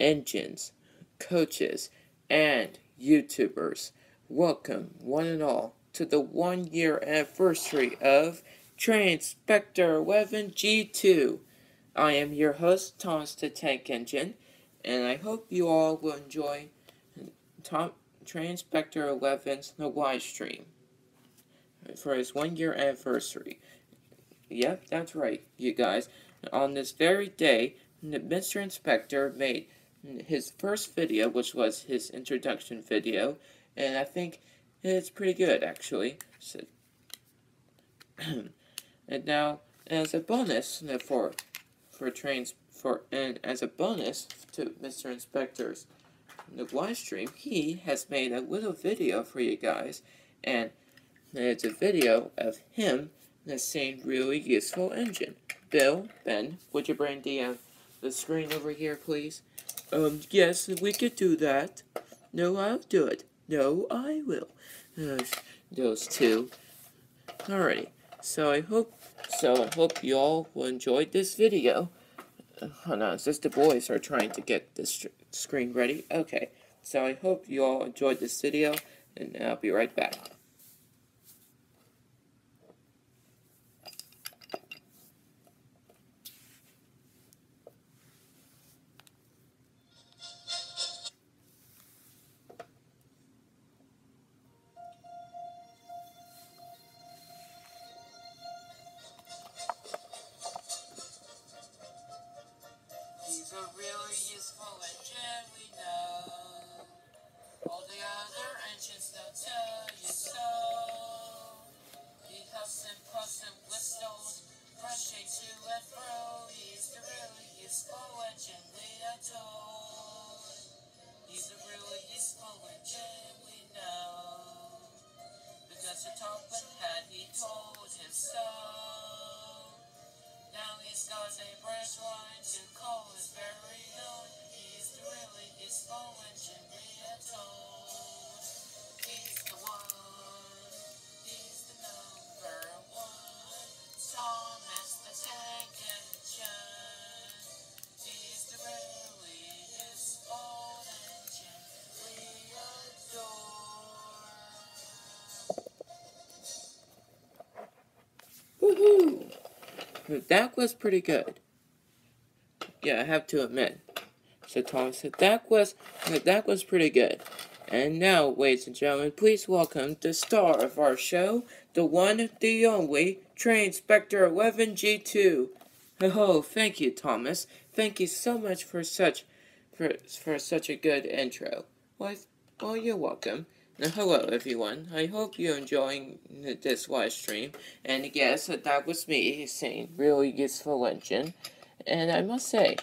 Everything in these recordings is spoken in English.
engines, coaches, and YouTubers. Welcome, one and all, to the 1-year anniversary of Traininspector11 G2. I am your host, Thomas the Tank Engine, and I hope you all will enjoy Traininspector11's live stream for his 1-year anniversary. Yep, that's right, you guys. On this very day, Mr. Inspector made his first video, which was his introduction video, and I think it's pretty good, actually. So, and now, as a bonus as a bonus to Mr. Inspector's live stream, he has made a little video for you guys, and it's a video of him saying really useful engine. Bill, Ben, would you bring the screen over here, please? Yes, we could do that. No, I'll do it. No, I will. Those two. Alrighty. So I hope you all will enjoy this video. Hold on, it's just the boys are trying to get this screen ready. Okay. So I hope you all enjoyed this video, and I'll be right back. He's a really useful engine, we know. All the other engines don't tell you so. He huffs and puffs and whistles, rushing to and fro. He's the really useful engine we adore. He's a really useful engine, we know. Because the Toppin had he told him so. Now he's got a fresh one to call his very own. He's the really useful engine we adore. He's the one. He's the number one. Thomas the Tank Engine. He's the really useful engine we adore. Woohoo! That was pretty good. Yeah, I have to admit. So Thomas said that was pretty good. And now, ladies and gentlemen, please welcome the star of our show, the one, the only, Traininspector11 G2. Oh, thank you, Thomas. Thank you so much for such a good intro. Well, you're welcome. Now, hello, everyone. I hope you're enjoying this live stream. And yes, that was me saying really useful engine. And I must say,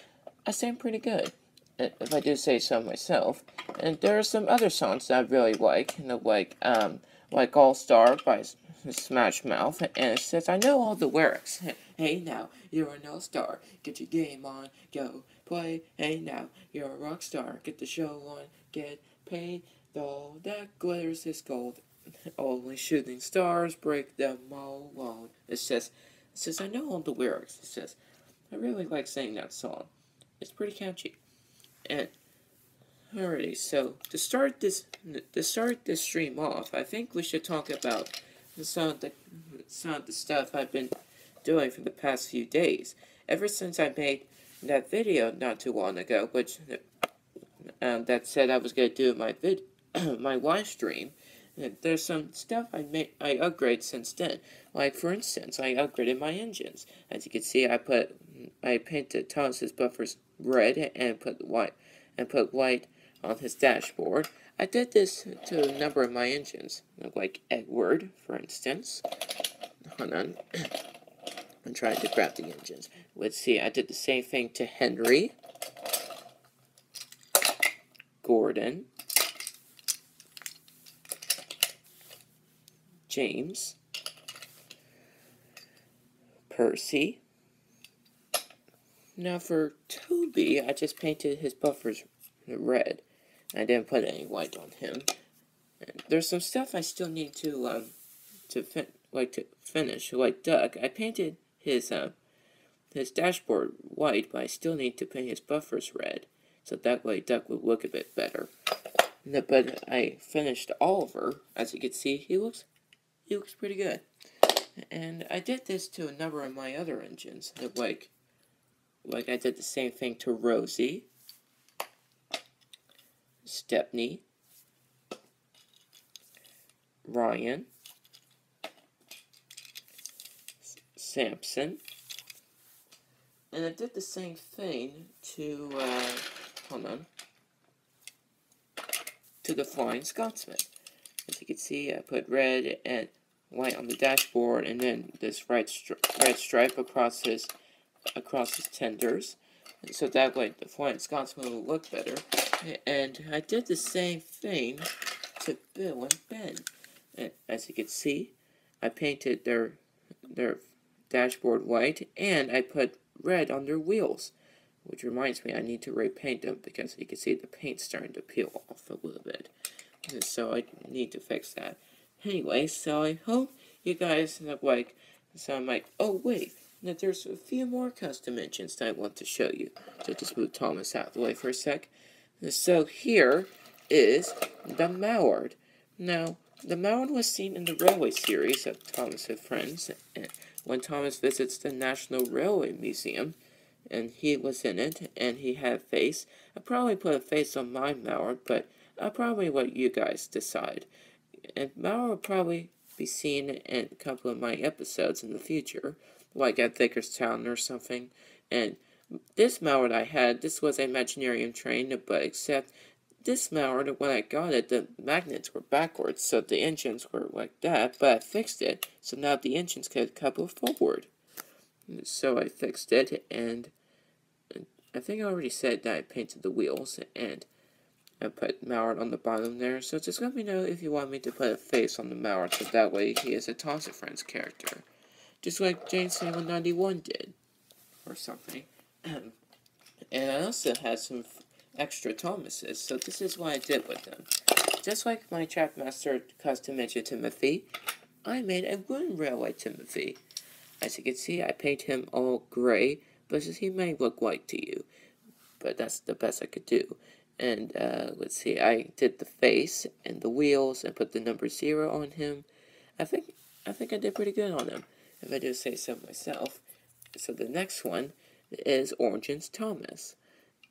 I sang pretty good, if I do say so myself. And there are some other songs that I really like, like All Star by Smash Mouth. And it says, I know all the lyrics. Hey now, you're an all-star. Get your game on, go play. Hey now, you're a rock star. Get the show on, get paid. All that glitters is gold. Only shooting stars break the mold. It says, I know all the lyrics. It says, I really like singing that song. It's pretty catchy. And alrighty, so to start this stream off, I think we should talk about some of the stuff I've been doing for the past few days. Ever since I made that video not too long ago, which that said I was gonna do my live stream. There's some stuff I upgraded since then. Like, for instance, I upgraded my engines. As you can see, I painted Thomas's buffers red and put white on his dashboard. I did this to a number of my engines, like Edward, for instance. Hold on. I'm trying to grab the engines. Let's see, I did the same thing to Henry, Gordon, James, Percy. Now for Toby, I just painted his buffers red. I didn't put any white on him. And there's some stuff I still need to finish, like Doug. I painted his dashboard white, but I still need to paint his buffers red. so that way Duck would look a bit better. But I finished Oliver. As you can see, he looks pretty good. And I did this to a number of my other engines. Like I did the same thing to Rosie, Stepney, Ryan, Samson, and I did the same thing to, to the Flying Scotsman. As you can see, I put red and white on the dashboard, and then this red stripe across his tenders, and so that way the Flying Scotsman will look better. And I did the same thing to Bill and Ben. And as you can see, I painted their dashboard white, and I put red on their wheels, which reminds me I need to repaint them because you can see the paint's starting to peel off a little bit. And so I need to fix that. Anyway, so I hope you guys like. So I'm like, oh wait, now there's a few more custom engines that I want to show you. So just move Thomas out of the way for a sec. So here is the Mallard. Now, the Mallard was seen in the Railway series of Thomas and Friends when Thomas visits the National Railway Museum, and he was in it, and he had a face. I'd probably put a face on my Mallard, but I'll probably let you guys decide. And Mallard will probably be seen in a couple of my episodes in the future, like at Vickerstown or something. And this Mallard I had, this was a Imaginarium train, but except this Mallard, when I got it, the magnets were backwards, so the engines were like that, but I fixed it, so now the engines could couple forward. So I fixed it, and I think I already said that I painted the wheels, and I put Mallard on the bottom there, so just let me know if you want me to put a face on the Mallard, so that way he is a Thomas and Friends character. Just like James 91 did, or something. And I also had some extra Thomases, so this is what I did with them. Just like my Trackmaster custom engine Timothy, I made a wooden railway Timothy. As you can see, I paint him all gray, but he may look white to you, but that's the best I could do. And let's see, I did the face and the wheels and put the number 0 on him. I think I did pretty good on him, if I do say so myself. So the next one is Origins Thomas,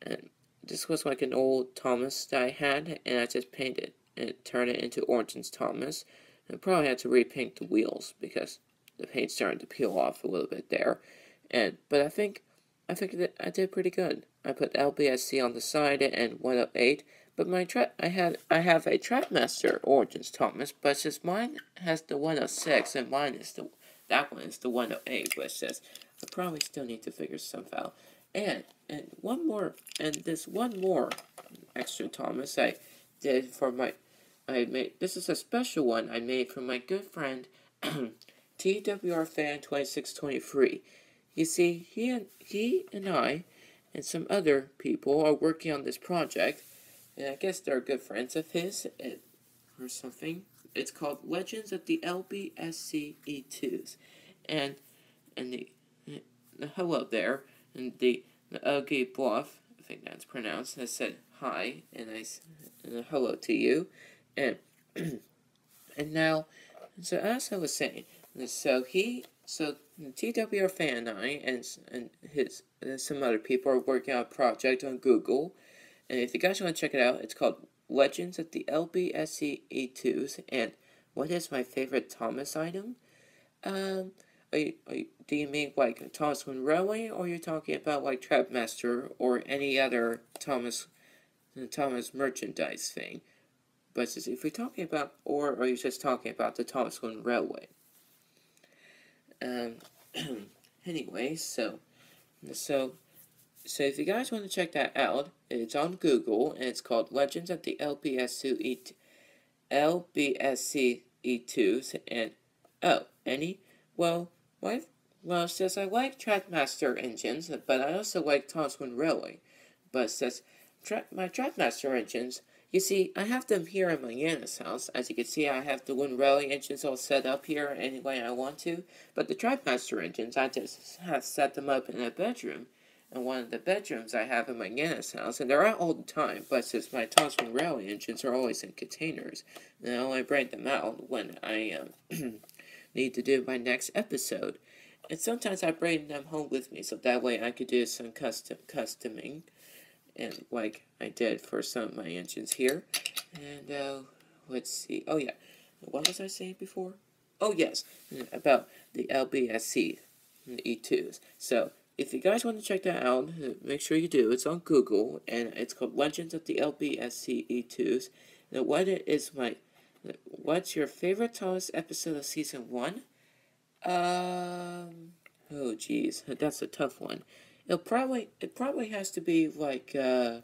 and this was like an old Thomas that I had, and I just painted and turned it into Origins Thomas. And I probably had to repaint the wheels because the paint started to peel off a little bit there. But I think that I did pretty good. I put LBSC on the side and 108. But I have a Trackmaster Origins Thomas, but since mine has the 106 and that one is the 108, but it says I probably still need to figure stuff out. And this one more extra Thomas I did for this is a special one I made for my good friend TWRFan2623. You see, he and I and some other people are working on this project, and I guess they're good friends of his or something. It's called Legends of the LBSC E2s, and the hello there, and the ugly bluff, I think that's pronounced, has said hi, and and hello to you, and and now, so as I was saying, so TWR Fan and I and some other people are working on a project on Google, and if you guys want to check it out, it's called Legends of the LBSC E2s, and what is my favorite Thomas item? Do you mean like Thomas Wind Railway, or are you talking about like Trapmaster or any other Thomas merchandise thing? But if you're talking about, or are you just talking about the Thomas Wind Railway? Anyway, so if you guys want to check that out, it's on Google, and it's called Legends of the LBSC E2s, and it says I like Trackmaster engines, but I also like Thomas Wind Railway. But it says my Trackmaster engines, you see, I have them here in my Nana's house. As you can see, I have the Wind Railway engines all set up here any way I want to. But the Trackmaster engines, I just have set them up in a bedroom. in one of the bedrooms I have in my Nana's house, and they're out all the time, but since my Thompson Railway engines are always in containers, and I only bring them out when I need to do my next episode. And sometimes I bring them home with me, so that way I could do some customing, and like I did for some of my engines here. And let's see. Oh yeah, what was I saying before? Oh yes, about the LBSC E2s. So if you guys want to check that out, make sure you do. It's on Google, and it's called Legends of the LBSC E2s. Now, what's your favorite tallest episode of season 1? Oh geez, that's a tough one. It probably has to be like, oh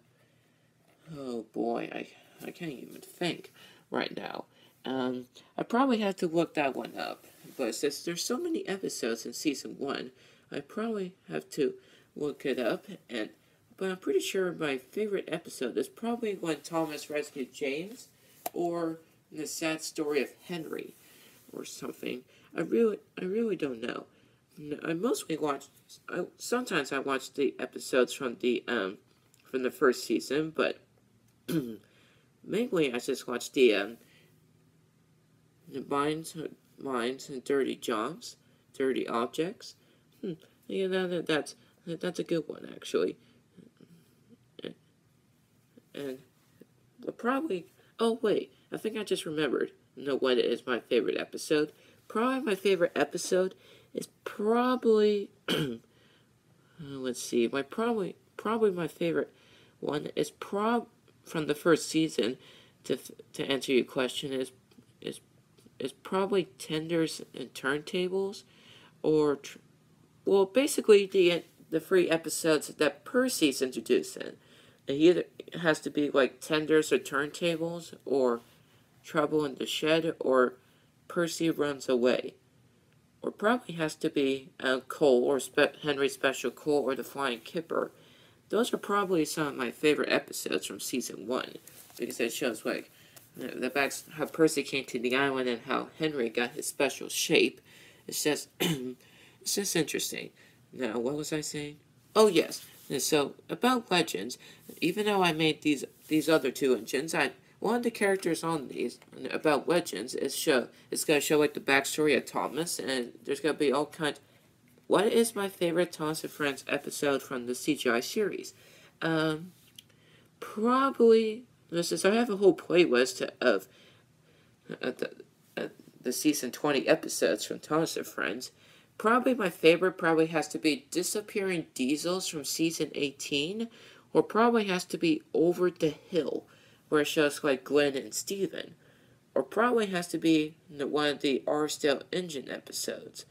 boy, I can't even think right now. I probably have to look that one up. But since there's so many episodes in season 1, I probably have to look it up. But I'm pretty sure my favorite episode is probably when Thomas rescued James, or the sad story of Henry, or something. I really don't know. I mostly watch. Sometimes I watch the episodes from the first season, but mainly I just watch the Minds and Dirty Jobs, Dirty Objects. Yeah, that's a good one actually. And probably. Oh wait, I think I just remembered. What is my favorite episode? Probably my favorite episode is probably. Let's see. Probably my favorite one is from the first season. To answer your question is probably Tenders and Turntables, or well, basically the 3 episodes that Percy's introduced in. It either has to be like Tenders or Turntables, or Trouble in the Shed, or Percy Runs Away. Or probably has to be Cole, or Henry Special Cole, or The Flying Kipper. Those are probably some of my favorite episodes from season 1, because it shows like how Percy came to the island and how Henry got his special shape. It's just it's just interesting. Now, what was I saying? Oh yes. So about Legends, even though I made these other 2 engines, one of the characters on these about Legends it's gonna show like the backstory of Thomas, and there's gonna be all kinds. What is my favorite Thomas and Friends episode from the CGI series? Probably. Since I have a whole playlist of the season 20 episodes from Thomas and Friends, probably my favorite probably has to be Disappearing Diesels from season 18, or probably has to be Over the Hill, where it shows like Glenn and Steven, or probably has to be one of the Arstale Engine episodes,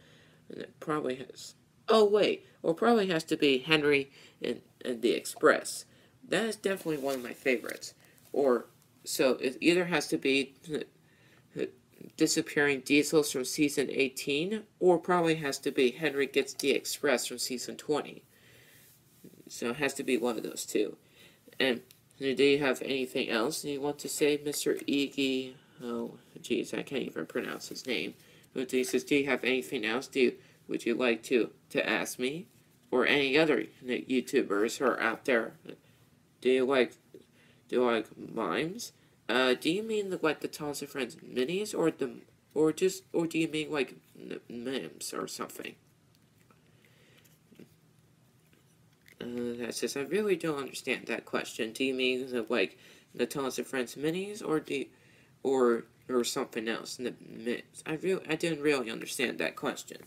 and it probably has. Oh wait, or probably has to be Henry and the Express. That is definitely one of my favorites. Or so it either has to be Disappearing Diesels from season 18, or probably has to be Henry Gets the Express from season 20. So it has to be one of those 2. And do you have anything else you want to say, Mr. Iggy? Oh, geez, I can't even pronounce his name. But he says, do you have anything else? Would you like to ask me? Or any other YouTubers who are out there? Do you like mimes? Do you mean the Thomas and Friends minis, or do you mean like memes or something? That says I really don't understand that question. Do you mean like the Thomas and Friends minis, or something else? I didn't really understand that question.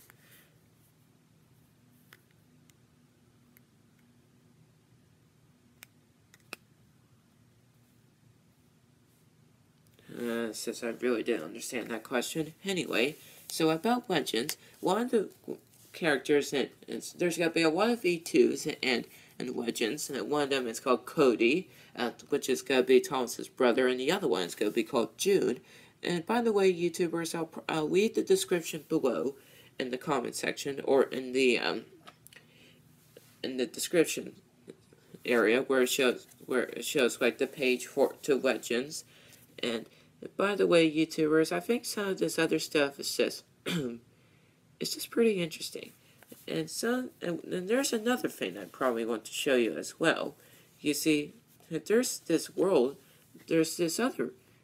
Since I really didn't understand that question. Anyway, so about Legends, one of the characters there's gonna be a lot of V2s and Legends, and one of them is called Cody, which is gonna be Thomas's brother, and the other one is gonna be called Jude. And by the way, YouTubers, I'll leave the description below in the comment section, or in the description area where it shows like the page to Legends. And by the way, YouTubers, I think some of this other stuff is just it's just pretty interesting. And there's another thing I probably want to show you as well. You see, there's this other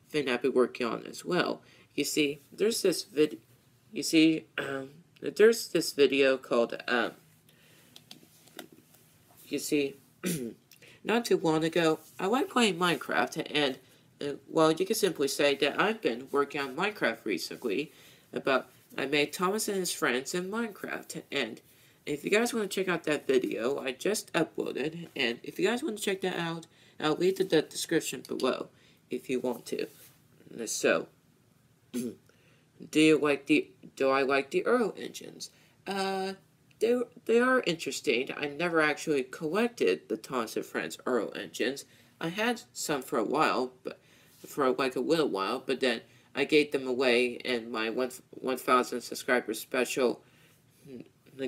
thing I've been working on as well. You see, there's this video called, you see, not too long ago, I like playing Minecraft, and, well, you can simply say that I've been working on Minecraft recently. I made Thomas and his friends in Minecraft, and if you guys want to check out that video, I just uploaded, and if you guys want to check that out, I'll leave the description below, if you want to. So, do I like the Earl engines? They are interesting. I never actually collected the Thomas and Friends Earl engines. I had some for a while, but for like a little while, but then I gave them away in my 1,000 subscriber special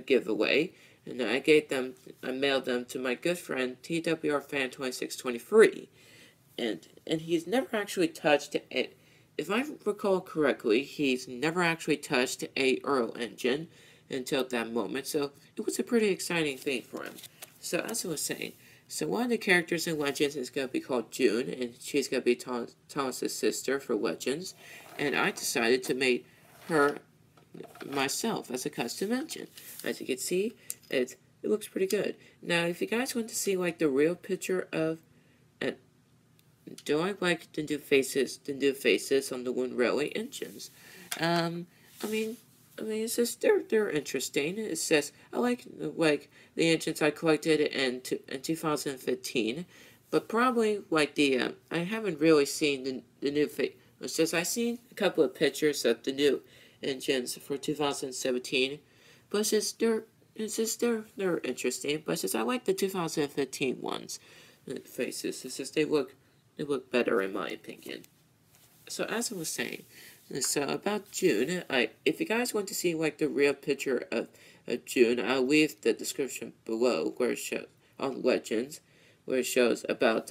giveaway, and I mailed them to my good friend TWRFan2623, and he's never actually touched it. If I recall correctly, he's never actually touched a Earl engine until that moment, so it was a pretty exciting thing for him. So as I was saying, so one of the characters in Legends is going to be called June, and she's going to be Thomas' sister for Legends, and I decided to make her myself as a custom engine. As you can see, it looks pretty good. Now, if you guys want to see like the real picture of, do I like the new faces on the Wind Railway engines? I mean, it says they're interesting. It says I like the engines I collected in 2015, but probably like the I haven't really seen the new face. It's just I've seen a couple of pictures of the new engines for 2017, but it's just they're interesting. But it's just I like the 2015 ones faces. It's just they look better in my opinion. So as I was saying, so about June, if you guys want to see like the real picture of June, I'll leave the description below where it shows on Legends, where it shows about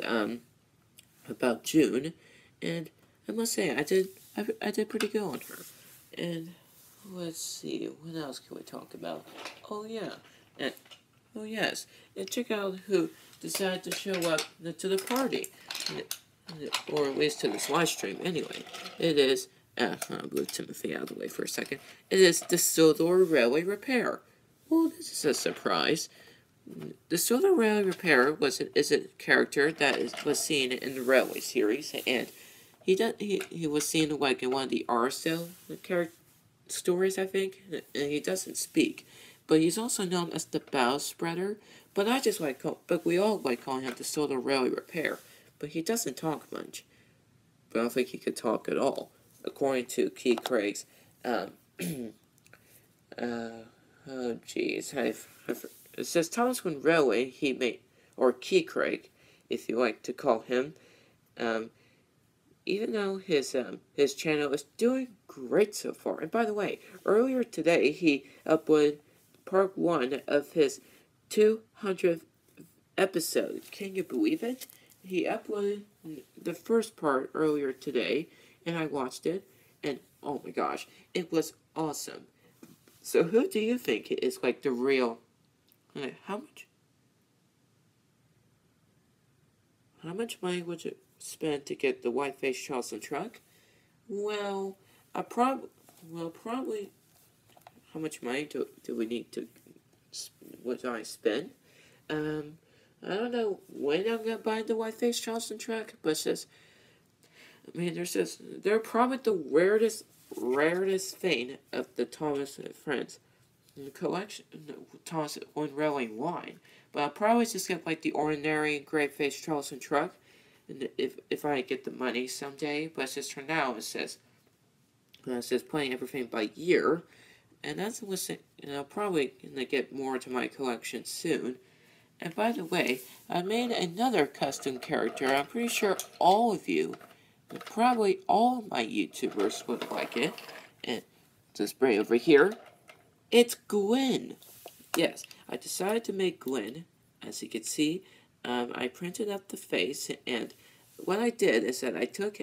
June, and I must say I did pretty good on her. And let's see, what else can we talk about? Oh yeah, oh yes, and check out who decided to show up to the party, or at least to this live stream. Anyway, it is. I'll move Timothy out of the way for a second. It is the Silver Railway Repair. Well, this is a surprise. The Silver Railway Repair is a character that was seen in the Railway series, and he was seen like in one of the Arcel stories, I think, and he doesn't speak, but he's also known as the Bow Spreader. But we all like calling him the Silver Railway Repair. But he doesn't talk much. But I don't think he could talk at all, according to Keith Craig's. Oh jeez, it says Thomas Wind Railway. Or Keith Craig, if you like to call him. Even though his channel is doing great so far. And by the way, earlier today he uploaded part 1 of his 200th episode. Can you believe it? He uploaded the first part earlier today, and I watched it, and oh my gosh, it was awesome. So who do you think is like the real? How much money would you spend to get the white-faced Charleston truck? Well, probably. How much money do we need to? What do I spend? I don't know when I'm gonna buy the white-faced Charleston truck, but it's just, they're probably the rarest thing of the Thomas and Friends collection, Thomas Wind Railway line. But I'll probably just get like the ordinary gray-faced Charleston truck, and if I get the money someday. But it's just for now, it's just playing everything by year, and that's what's, I'll probably gonna get more to my collection soon. And by the way, I made another custom character. I'm pretty sure all of you, probably all of my YouTubers would like it. And just bring it over here. It's Gwen. Yes, I decided to make Gwen. As you can see, I printed up the face, and what I did is that I took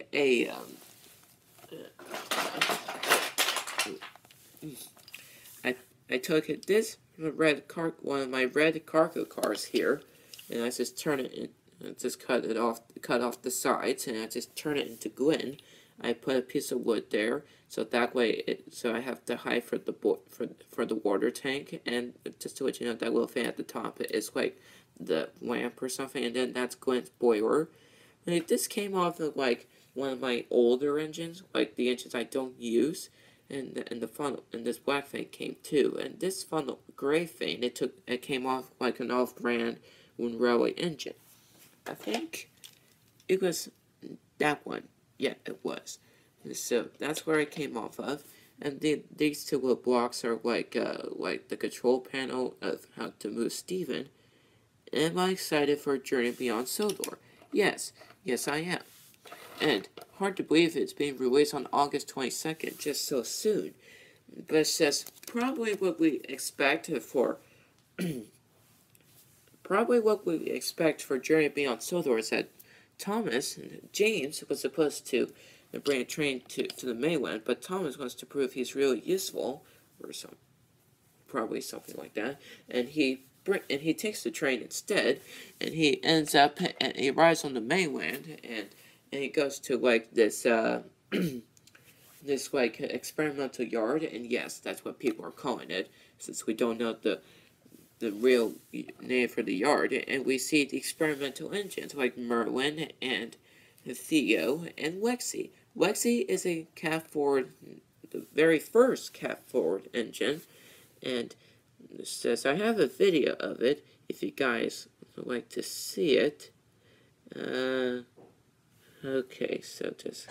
I took this one of my red cargo cars here, and I just turn it in, and just cut off the sides, and I just turn it into glue. I put a piece of wood there, so that way so I have the height for the water tank, and just to let you know, that little fan at the top is like the lamp or something, and then that's Glenn's boiler. And this came off of like one of my older engines, like the engines I don't use, and the funnel, and this black thing came too, and this funnel gray thing it came off like an off-brand railway engine. I think it was that one. Yeah, it was. So that's where it came off of. And these two little blocks are like the control panel of how to move Steven. Am I excited for a journey beyond Sodor? Yes, I am. And hard to believe it's being released on August 22nd, just so soon. But it says probably what we expect for Journey Beyond Sodor is that Thomas and James was supposed to bring a train to the mainland, but Thomas wants to prove he's really useful, or probably something like that, and he takes the train instead, and he ends up and he arrives on the mainland, and he goes to like this this like experimental yard, and yes, that's what people are calling it, since we don't know the real name for the yard, and we see the experimental engines like Merlin and Theo and Lexi. Lexi is a cat-forward, the very first cat-forward engine, and it says I have a video of it if you guys would like to see it. Okay, so just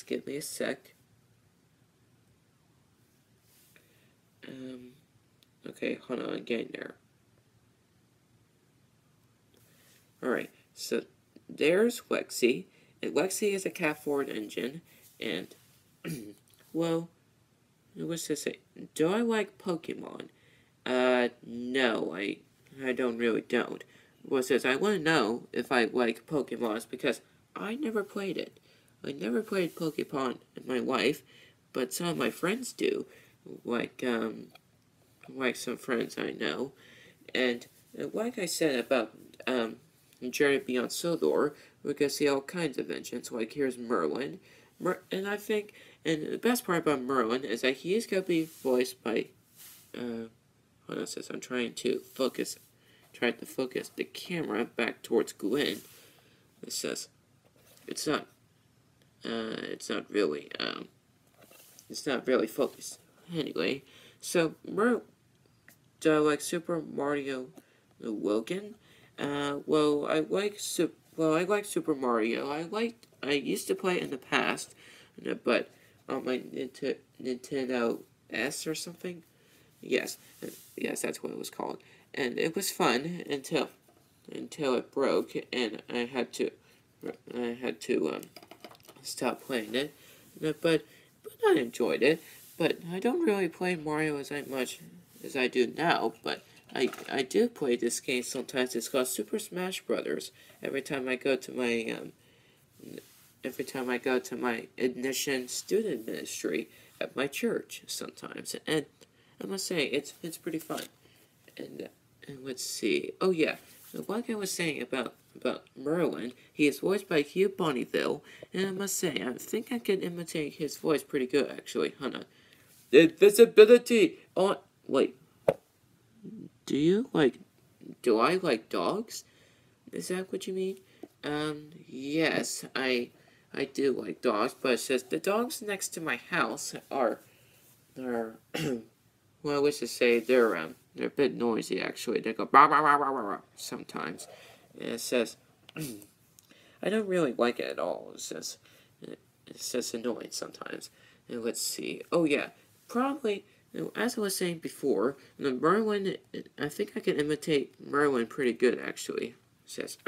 give me a sec. Okay, hold on, I'm getting there. Alright, so there's Lexi, and Lexi is a cat-forward engine, and, well, what's this say? Do I like Pokemon? No, I don't. Well, it says, I want to know if I like Pokemon, because I never played it. I never played Pokemon in my life, but some of my friends do, like some friends I know, and like I said about, Journey Beyond Sodor, we're going to see all kinds of engines, like here's Merlin, and I think, and the best part about Merlin is that he is going to be voiced by, hold on, it says I'm trying to focus the camera back towards Gwen. It says, it's not really focused. Anyway, so, do I like Super Mario Logan? Well, I like Super Mario. I used to play it in the past, but on my Nintendo S or something. Yes, that's what it was called, and it was fun until it broke, and I had to stop playing it. But I enjoyed it. But I don't really play Mario as much as I do now. But I do play this game sometimes. It's called Super Smash Brothers. Every time I go to my ignition student ministry at my church sometimes, and I must say it's pretty fun. And let's see. Oh yeah, like I was saying about Merlin, he is voiced by Hugh Bonneville, and I must say I think I can imitate his voice pretty good actually. Hold on. Invisibility on. Wait. Do I like dogs? Is that what you mean? Yes, I do like dogs, but it says the dogs next to my house are well, I wish to say they're a bit noisy actually. They go bah, bah, bah, bah, bah, sometimes. And it says I don't really like it at all. It's just annoying sometimes. And let's see. Oh yeah, probably. As I was saying before, the Merlin, I think I can imitate Merlin pretty good, actually. It says,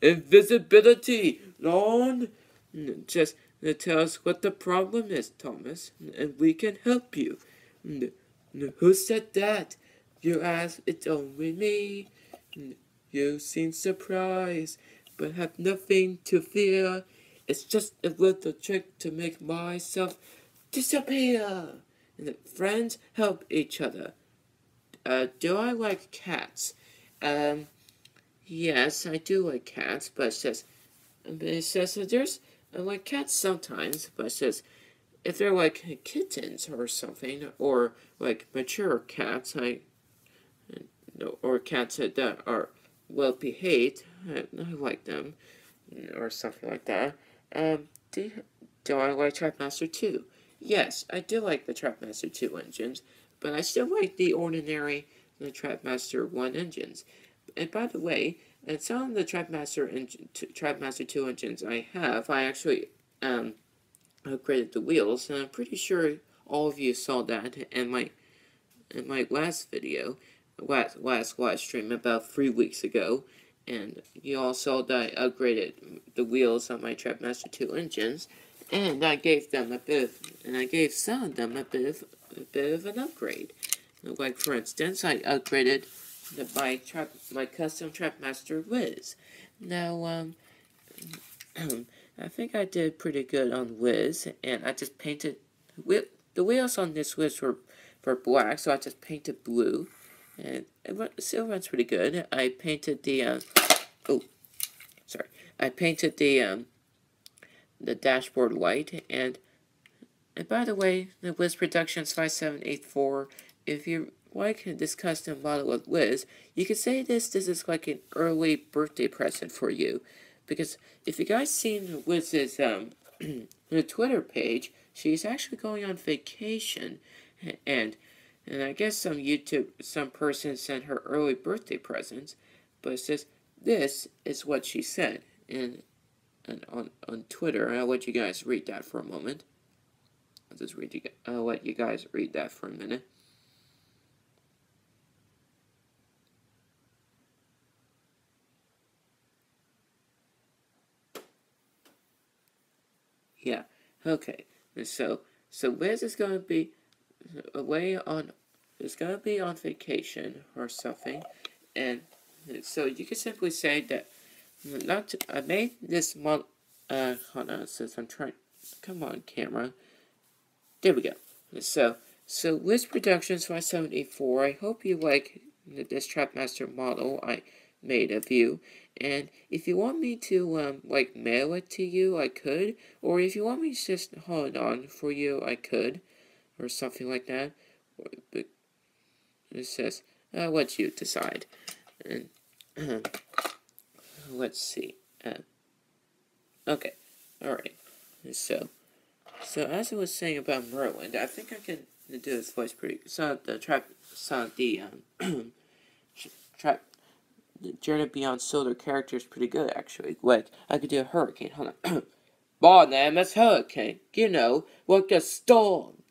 invisibility, on. Just tell us what the problem is, Thomas, and we can help you. Who said that? You ask, it's only me. You seem surprised, but have nothing to fear. It's just a little trick to make myself disappear. And the friends help each other. Do I like cats? Yes, I do like cats, but it says that I like cats sometimes, but it says if they're like kittens or something, or like mature cats, or cats that are well behaved, I like them, or something like that. Do, do I like Trapmaster 2? Yes, I do like the Trapmaster 2 engines, but I still like the ordinary Trapmaster 1 engines. And by the way, and some of the Trapmaster 2 engines I have, I actually upgraded the wheels, and I'm pretty sure all of you saw that in my last video, last live stream about 3 weeks ago, and you all saw that I upgraded the wheels on my Trapmaster 2 engines, and I gave some of them a bit of an upgrade. Like for instance, I upgraded my custom Trapmaster Wiz. Now, I think I did pretty good on Wiz, and I just painted the wheels on this Wiz were black, so I just painted blue, and it still runs pretty good. I painted I painted the dashboard white, and by the way, the Wiz Productions 5784. If you like this custom model of Wiz, you could say this is like an early birthday present for you, because if you guys seen Wiz's the Twitter page, she's actually going on vacation, and I guess some person sent her early birthday presents, but it says this is what she said on Twitter. I'll let you guys read that for a moment. I'll let you guys read that for a minute. Yeah, okay. So Liz is gonna be on vacation or something, and so you can simply say that I made this model. Hold on, since I'm trying. Come on, camera. There we go. So Wiz Productions 5784. I hope you like this Trapmaster model I made of you. And if you want me to like mail it to you, I could. Or if you want me to just hold on for you, I could, or something like that. But it says let you decide. And let's see. Okay, all right. So as I was saying about Merlin, I think I can do his voice pretty. The Journey Beyond Solar character is pretty good actually. Like I could do a hurricane. Hold on. My name is Hurricane. You know, like a storm.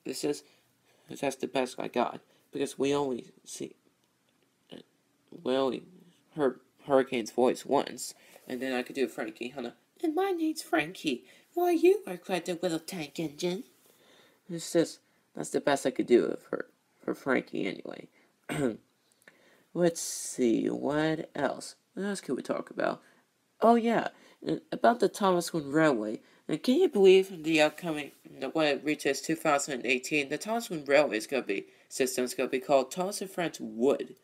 That's the best I got because we only heard Hurricane's voice once, and then I could do Frankie. Hold on. And my name's Frankie. Why, you are quite the little tank engine. That's the best I could do for Frankie anyway. Let's see, what else? What else could we talk about? Oh yeah, about the Thomas Wayne Railway. And can you believe the upcoming, when it reaches 2018, the Thomas Wayne Railway system is going to be called Thomas and Friends Wood.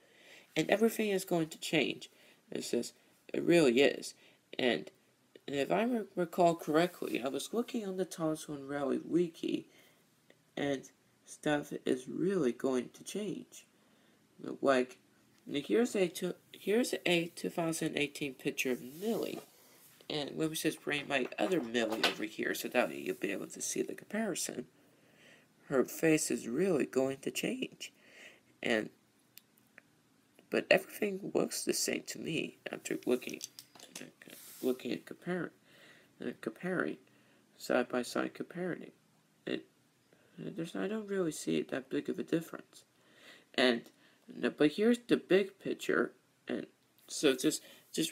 And everything is going to change. It really is. And if I recall correctly, I was looking on the Thomas Wayne Railway wiki, and stuff is really going to change. Like, here's a 2018 picture of Millie, and let me just bring my other Millie over here so that you'll be able to see the comparison. Her face is really going to change, but everything looks the same to me after looking at comparing side by side comparing it. I don't really see that big of a difference. But here's the big picture, and so just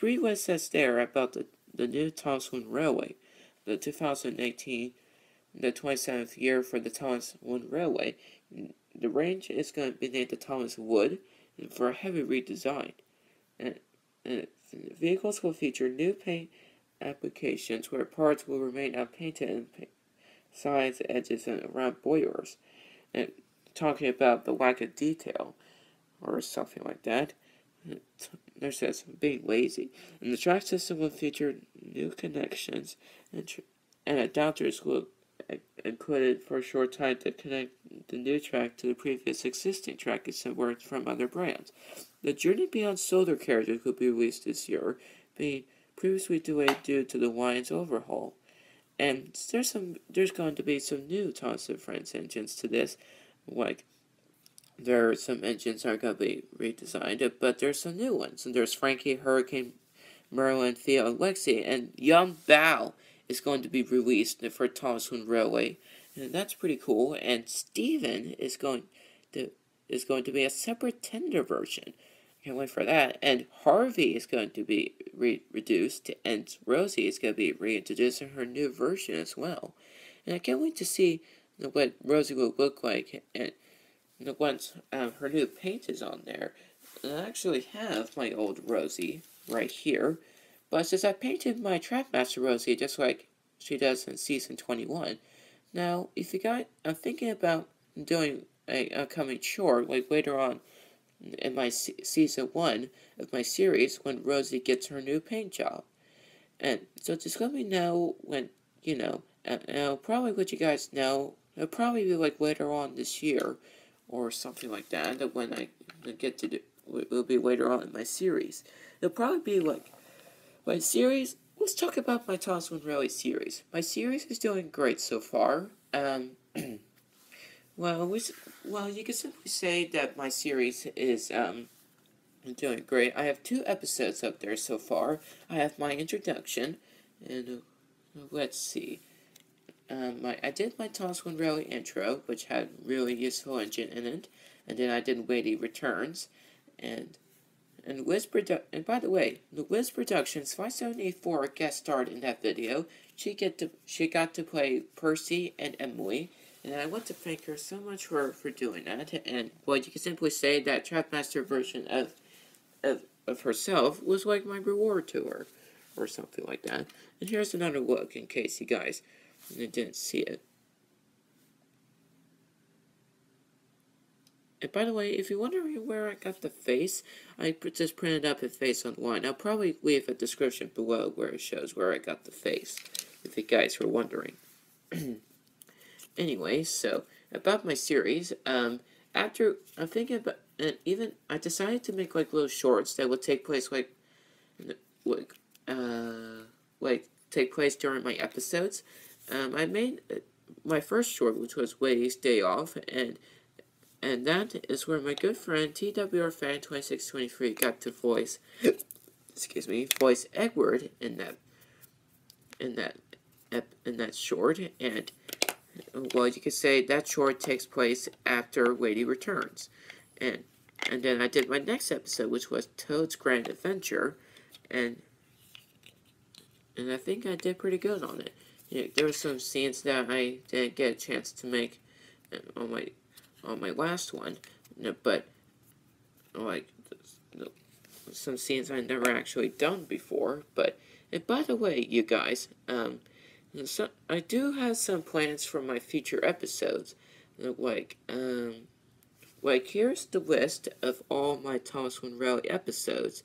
read what it says there about the new Thomas Wayne Railway, the 2018, the 27th year for the Thomas Wayne Railway. The range is going to be named the Thomas Wood for a heavy redesign, and vehicles will feature new paint applications where parts will remain unpainted and sides, edges, and around boilers. and talking about the lack of detail or something like that. There says being lazy, and the track system will feature new connections, and adapters will included for a short time to connect the new track to the previous existing track as it worked from other brands. The Journey Beyond Solar characters will be released this year, being previously delayed due to the line's overhaul. And there's going to be some new Thomas and Friends engines to this, like there are some engines that are going to be redesigned, but there's some new ones. And there's Frankie, Hurricane, Merlin, Theo, and Lexi, and Young Bao is going to be released for Thomas Wind Railway, and that's pretty cool. And Steven is going to be a separate tender version. Can't wait for that. And Harvey is going to be reduced, and Rosie is going to be reintroduced in her new version as well. And I can't wait to see what Rosie will look like, and once her new paint is on there. And I actually have my old Rosie right here, but since I painted my Trapmaster Rosie just like she does in Season 21, now, if you got, I'm thinking about doing a upcoming short, like later on in my Season 1 of my series, when Rosie gets her new paint job. And so just let me know when, and I'll probably let you guys know. It'll probably be like later on this year, or something like that when I get to do, it will be later on in my series. It'll probably be like, my series, let's talk about my Thomas Wind Railway series. My series is doing great so far. Well, you can simply say that my series is, doing great. I have 2 episodes up there so far. I have my introduction, and let's see. I did my Thomas Wind Railway intro, which had really useful engine in it, and then I did Weighty Returns, and by the way, the Wiz Productions 574 guest starred in that video. She got to play Percy and Emily, and I want to thank her so much for doing that. And well, you can simply say that Trapmaster version of herself was like my reward to her, or something like that. And here's another look in case you guys didn't see it. And by the way, if you're wondering where I got the face, I just printed up a face online. I'll probably leave a description below where it shows where I got the face, if you guys were wondering. Anyway, so, about my series, after, I'm thinking about, and even, I decided to make, like, little shorts that would take place, take place during my episodes. I made my first short, which was Weighty's Day Off, and that is where my good friend TWRFan2623 got to voice Edward in that short, and well, you could say that short takes place after Weighty returns, and then I did my next episode, which was Toad's Grand Adventure, and I think I did pretty good on it. There were some scenes that I didn't get a chance to make on my last one, but like some scenes I never actually done before. But and by the way, you guys, so I do have some plans for my future episodes. Like here's the list of all my Thomas Wind Railway episodes.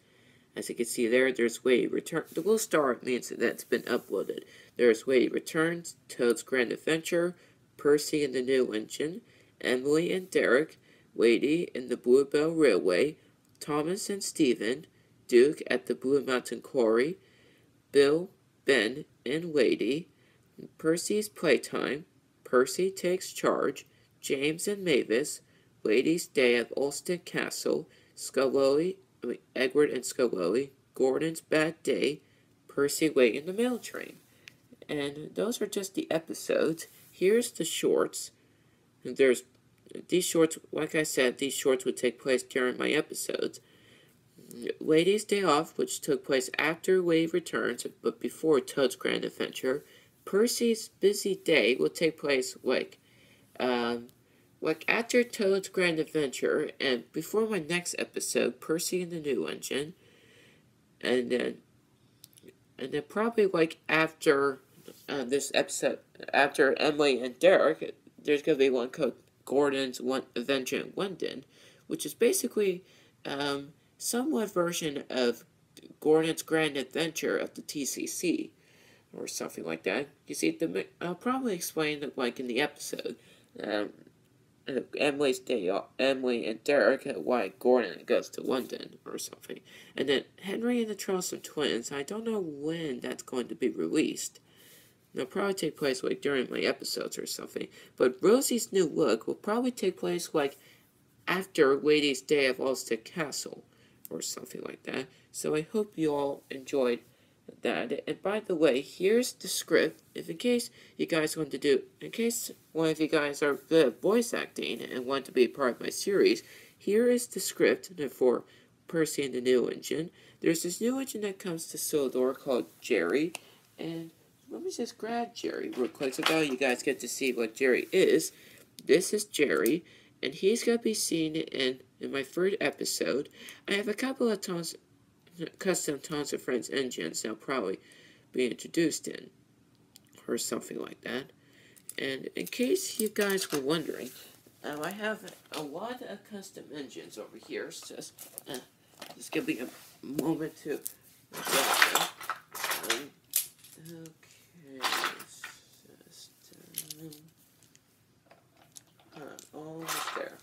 As you can see there's Weighty Return. The little star means that it's been uploaded. There's Weighty Returns, Toad's Grand Adventure, Percy and the New Engine, Emily and Derek, Weighty in the Bluebell Railway, Thomas and Stephen, Duke at the Blue Mountain Quarry, Bill, Ben, and Weighty, Percy's Playtime, Percy Takes Charge, James and Mavis, Weighty's Day at Ulston Castle, Edward and Scully, Gordon's Bad Day, Percy waiting the mail train. And those are just the episodes. Here's the shorts. There's these shorts, like I said, these shorts would take place during my episodes. Weighty's Day Off, which took place after Weighty returns, but before Toad's Grand Adventure. Percy's Busy Day will take place after Toad's Grand Adventure and before my next episode, Percy and the New Engine, and then probably after this episode, after Emily and Derek, there's gonna be one called Gordon's Adventure in London, which is basically somewhat version of Gordon's Grand Adventure of the TCC, or something like that. You see, I'll probably explain it like in the episode. Emily's day off, Emily and Derek, why Gordon goes to London or something. And then Henry and the Charleston Twins, I don't know when that's going to be released. It'll probably take place like during my episodes or something. But Rosie's New Look will probably take place like after Lady's Day of Ulster Castle or something like that. So I hope you all enjoyed that. And by the way, here's the script. If in case you guys want to do, in case one of you guys are good at voice acting and want to be part of my series, here is the script for Percy and the New Engine. There's this new engine that comes to Sildor called Jerry, and let me just grab Jerry real quick so that you guys get to see what Jerry is. This is Jerry, and he's going to be seen in my third episode. I have a couple of custom Tons of Friends engines that'll probably be introduced in, or something like that. And in case you guys were wondering, I have a lot of custom engines over here. So just give me a moment to grab them. Okay, almost there.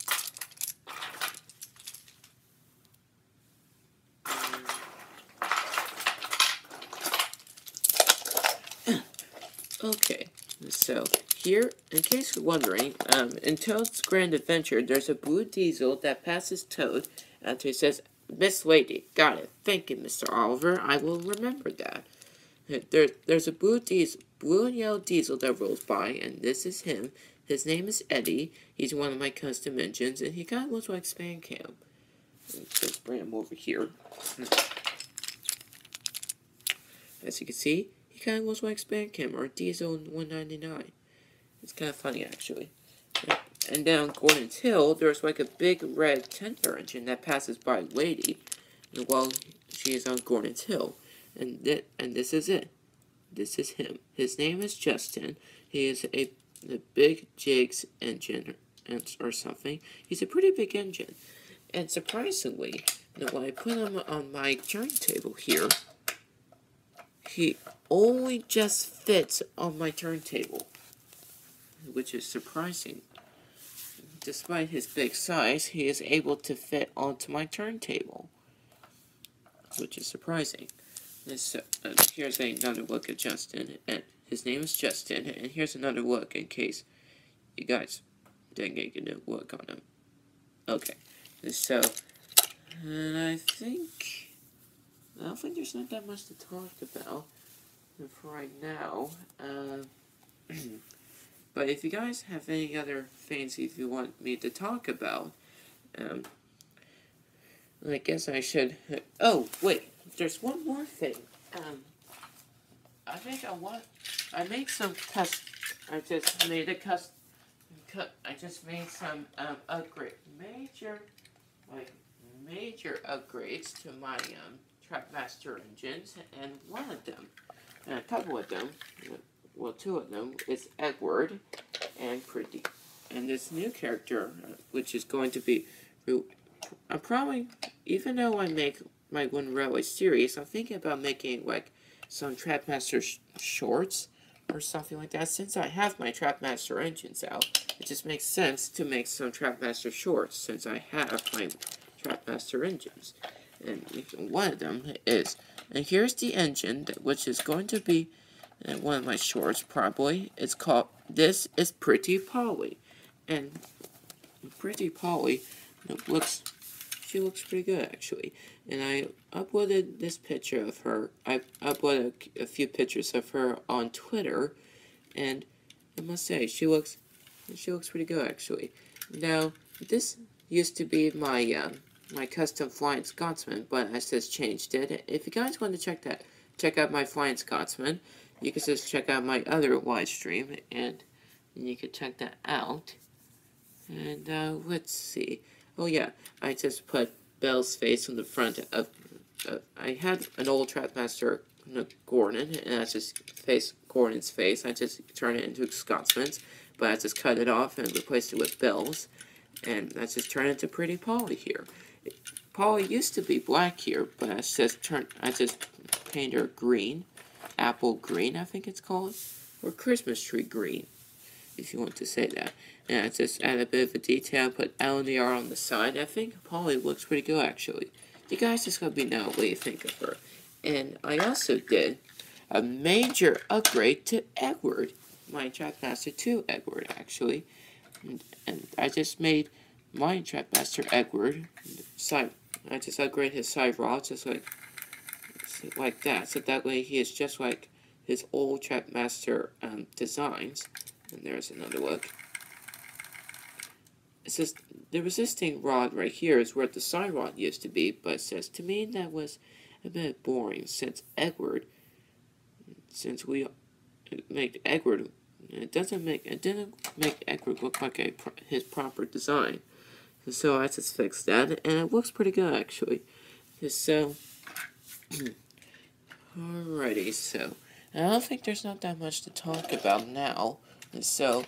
Okay, so here, in case you're wondering, in Toad's Grand Adventure, there's a blue diesel that passes Toad after he says, "Miss Lady." Got it. Thank you, Mr. Oliver. I will remember that. There's a blue and yellow diesel that rolls by, and this is him. His name is Eddie. He's one of my custom engines, and he kind of looks like Spancam. Let's bring him over here. As you can see, he kind of looks like Spancam or Diesel 199. It's kind of funny, actually. And down Gordon's Hill, there's like a big red tender engine that passes by Lady while she is on Gordon's Hill. And this is it. This is him. His name is Justin. He is a big jigs engine or something. He's a pretty big engine. And surprisingly, when I put him on my turntable here, he only just fits on my turntable, which is surprising. Despite his big size, he is able to fit onto my turntable, which is surprising. Here's another look at Justin, and his name is Justin, and here's another look in case you guys didn't get a good look on him. Okay, so, and I don't think there's not that much to talk about for right now. But if you guys have any other things if you want me to talk about, I guess I should. Oh wait, there's one more thing. I think I made some I just made some major upgrades to my Trapmaster engines, and one of them, and a couple of them, well, two of them is Edward and Pretty, and this new character, which is going to be, I'm probably, even though I make my One Railway series, I'm thinking about making like some Trapmaster shorts or something like that. Since I have my Trapmaster engines out, it just makes sense to make some Trapmaster shorts since I have my Trapmaster engines. And one of them is, and here's the engine, which is going to be one of my shorts, probably. It's called, this is Pretty Polly. And Pretty Polly she looks pretty good, actually. And I uploaded this picture of her. I uploaded a few pictures of her on Twitter, and I must say, she looks pretty good, actually. Now, this used to be my my custom Flying Scotsman, but I just changed it. If you guys want to check out my Flying Scotsman, you can just check out my other live stream, and you can check that out. And let's see. Oh yeah, I just put Belle's face on the front of. I had an old Trapmaster Gordon, and I just Gordon's face. I just turned it into Scotsman's. but I just cut it off and replaced it with bells, and I just turned it into pretty Polly here. Polly used to be black here, but I just painted her green, apple green, I think it's called, or Christmas tree green, if you want to say that. And I just added a bit of a detail, put LNER on the side. I think Polly looks pretty good, actually. You guys just let me know what you think of her. And I also did a major upgrade to Edward, my Trapmaster 2 Edward, actually. And I just made my Trapmaster Edward I just upgraded his side rod just like that, so that way he is just like his old Trapmaster designs. And there's another look. It says the resisting rod right here is where the side rod used to be, but it says to me that was a bit boring since we make Edward, it didn't make Edward look like his proper design. So I just fixed that, and it looks pretty good actually. So, alrighty, so I don't think there's not that much to talk about now. So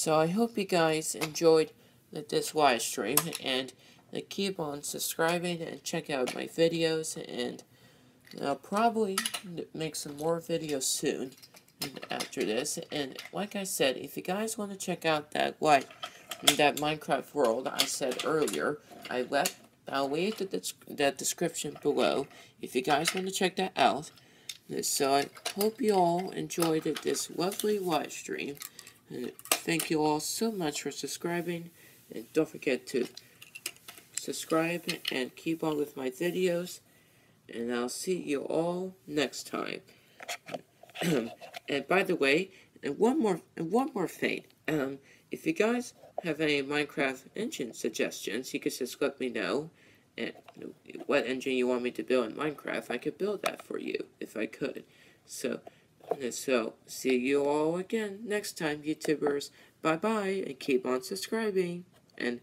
I hope you guys enjoyed this live stream, and keep on subscribing and check out my videos, and I'll probably make some more videos soon after this. And like I said, if you guys want to check out that Minecraft world I said earlier, I'll leave that description below if you guys want to check that out. So I hope you all enjoyed this lovely live stream. Thank you all so much for subscribing, and don't forget to subscribe and keep on with my videos, and I'll see you all next time. And by the way, one more thing, if you guys have any Minecraft engine suggestions, you could just let me know, and what engine you want me to build in Minecraft. I could build that for you if I could. So see you all again next time, YouTubers. Bye bye, and keep on subscribing and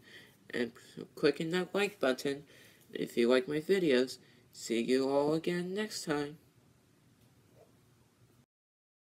clicking that like button if you like my videos. See you all again next time.